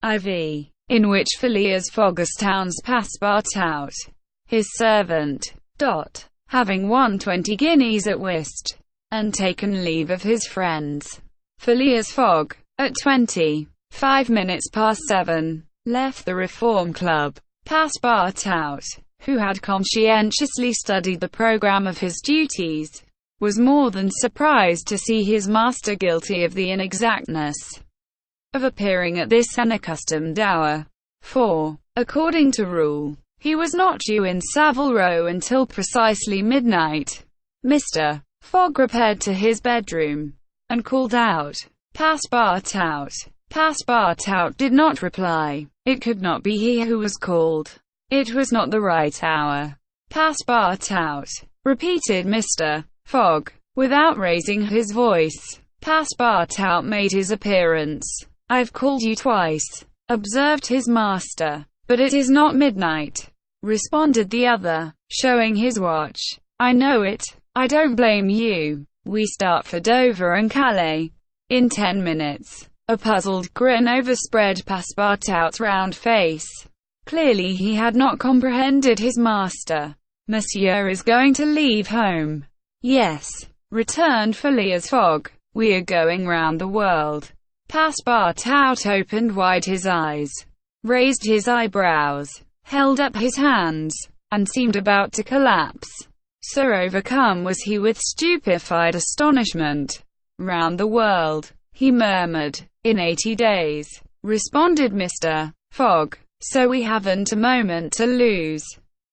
IV, in which Phileas Fogg astounds Passepartout, his servant. Having won 20 guineas at whist, and taken leave of his friends, Phileas Fogg, at 7:25, left the Reform Club. Passepartout, who had conscientiously studied the programme of his duties, was more than surprised to see his master guilty of the inexactness of appearing at this unaccustomed hour. For, according to rule, he was not due in Savile Row until precisely midnight. Mr. Fogg repaired to his bedroom, and called out, "Passepartout." Passepartout did not reply. It could not be he who was called. It was not the right hour. "Passepartout," repeated Mr. Fogg, without raising his voice. Passepartout made his appearance. "I've called you twice," observed his master. "But it is not midnight," responded the other, showing his watch. "I know it. I don't blame you. We start for Dover and Calais in 10 minutes. A puzzled grin overspread Passepartout's round face. Clearly he had not comprehended his master. "Monsieur is going to leave home?" "Yes," returned Phileas Fogg. "We are going round the world." Passepartout opened wide his eyes, raised his eyebrows, held up his hands, and seemed about to collapse. So overcome was he with stupefied astonishment. "Round the world," he murmured. "In 80 days," responded Mr. Fogg. "So we haven't a moment to lose."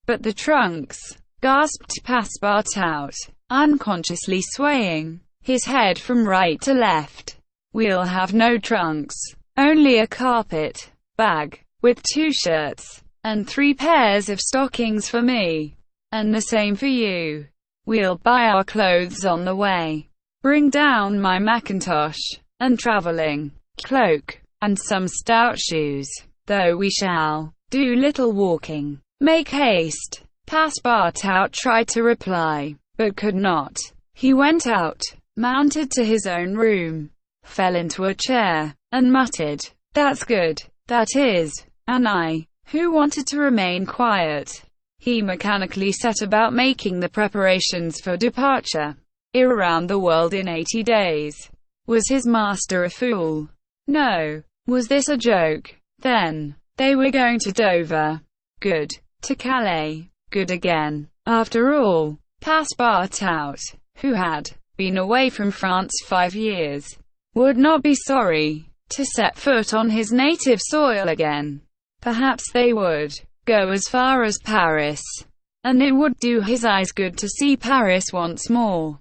"But the trunks," gasped Passepartout, unconsciously swaying his head from right to left. "We'll have no trunks, only a carpet bag, with 2 shirts, and 3 pairs of stockings for me, and the same for you. We'll buy our clothes on the way, bring down my mackintosh, and travelling cloak, and some stout shoes, though we shall do little walking. Make haste." Passepartout tried to reply, but could not. He went out, mounted to his own room, fell into a chair, and muttered, "That's good, that is." And I, who wanted to remain quiet. He mechanically set about making the preparations for departure. Around the world in 80 days. Was his master a fool? No. Was this a joke? Then, they were going to Dover. Good. To Calais. Good again. After all, Passepartout, who had been away from France 5 years, would not be sorry to set foot on his native soil again. Perhaps they would go as far as Paris, and it would do his eyes good to see Paris once more.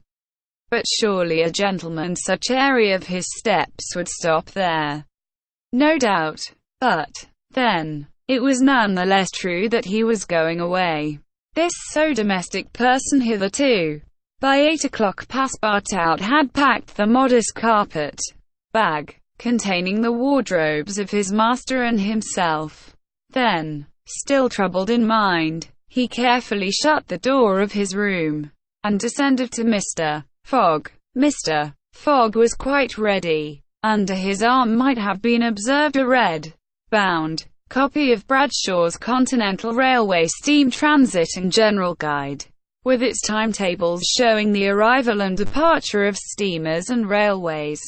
But surely a gentleman such airy of his steps would stop there. No doubt. But, then, it was none the less true that he was going away. This so domestic person hitherto. By 8 o'clock Passepartout had packed the modest carpet bag, containing the wardrobes of his master and himself. Then, still troubled in mind, he carefully shut the door of his room, and descended to Mr. Fogg. Mr. Fogg was quite ready. Under his arm might have been observed a red-bound copy of Bradshaw's Continental Railway Steam Transit and General Guide, with its timetables showing the arrival and departure of steamers and railways.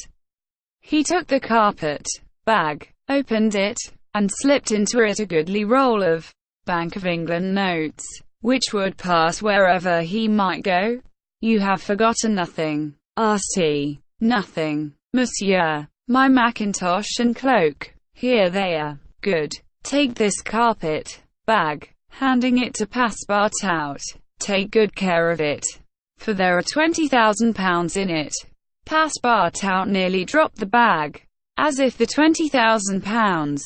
He took the carpet bag, opened it, and slipped into it a goodly roll of Bank of England notes, which would pass wherever he might go. "You have forgotten nothing?" asked he. "Nothing, monsieur. My mackintosh and cloak. Here they are. Good. Take this carpet bag," handing it to Passepartout. "Take good care of it, for there are £20,000 in it." Passepartout nearly dropped the bag, as if the £20,000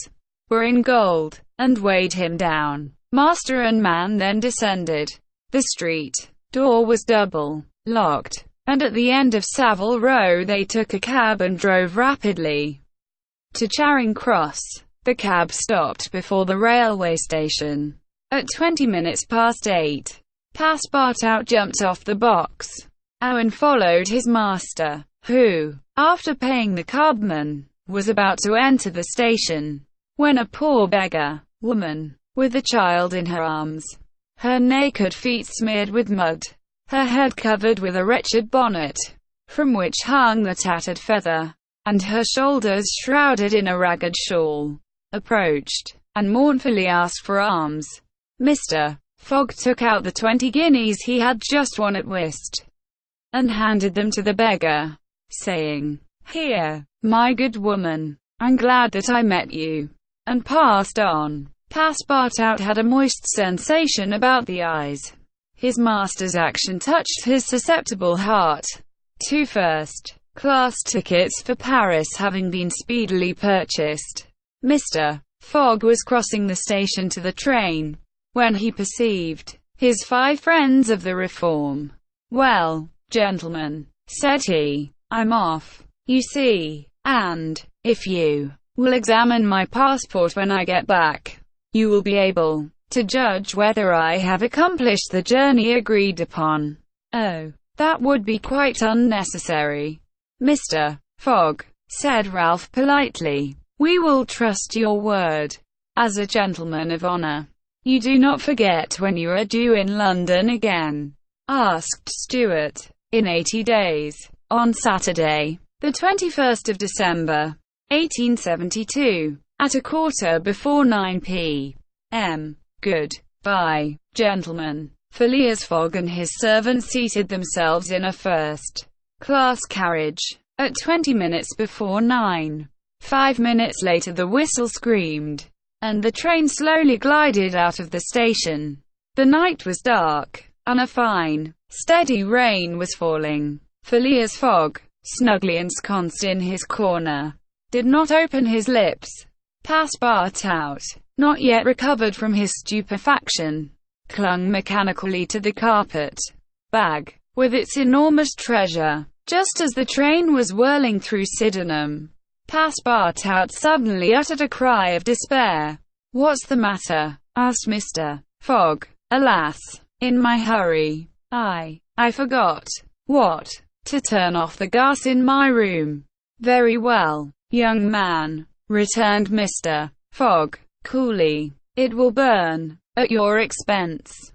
were in gold, and weighed him down. Master and man then descended. The street door was double locked, and at the end of Savile Row they took a cab and drove rapidly to Charing Cross. The cab stopped before the railway station. At 8:20, Passepartout jumped off the box. Owen followed his master, who, after paying the cabman, was about to enter the station. when a poor beggar woman, with a child in her arms, her naked feet smeared with mud, her head covered with a wretched bonnet, from which hung the tattered feather, and her shoulders shrouded in a ragged shawl, approached, and mournfully asked for alms. Mr. Fogg took out the 20 guineas he had just won at whist, and handed them to the beggar, saying, "Here, my good woman, I'm glad that I met you," and passed on. Passepartout had a moist sensation about the eyes. His master's action touched his susceptible heart. 2 first-class tickets for Paris having been speedily purchased, Mr. Fogg was crossing the station to the train, when he perceived his 5 friends of the Reform. "Well, gentlemen," said he, "I'm off, you see, and, if you will examine my passport when I get back, you will be able to judge whether I have accomplished the journey agreed upon." "Oh, that would be quite unnecessary, Mr. Fogg," said Ralph politely. "We will trust your word, as a gentleman of honor. You do not forget when you are due in London again?" asked Stewart. "In 80 days, on Saturday, the 21st of December, 1872, at 9:15 p.m. "Good bye, gentlemen." Phileas Fogg and his servant seated themselves in a first-class carriage, at 20 minutes before 9. 5 minutes later the whistle screamed, and the train slowly glided out of the station. The night was dark, and a fine, steady rain was falling. Phileas Fogg, snugly ensconced in his corner, did not open his lips. Passepartout, not yet recovered from his stupefaction, clung mechanically to the carpet bag, with its enormous treasure. Just as the train was whirling through Sydenham, Passepartout suddenly uttered a cry of despair. "What's the matter?" asked Mr. Fogg. "Alas, in my hurry, I forgot." "What?" "To turn off the gas in my room." "Very well, young man," returned Mr. Fogg, coolly. "It will burn, at your expense."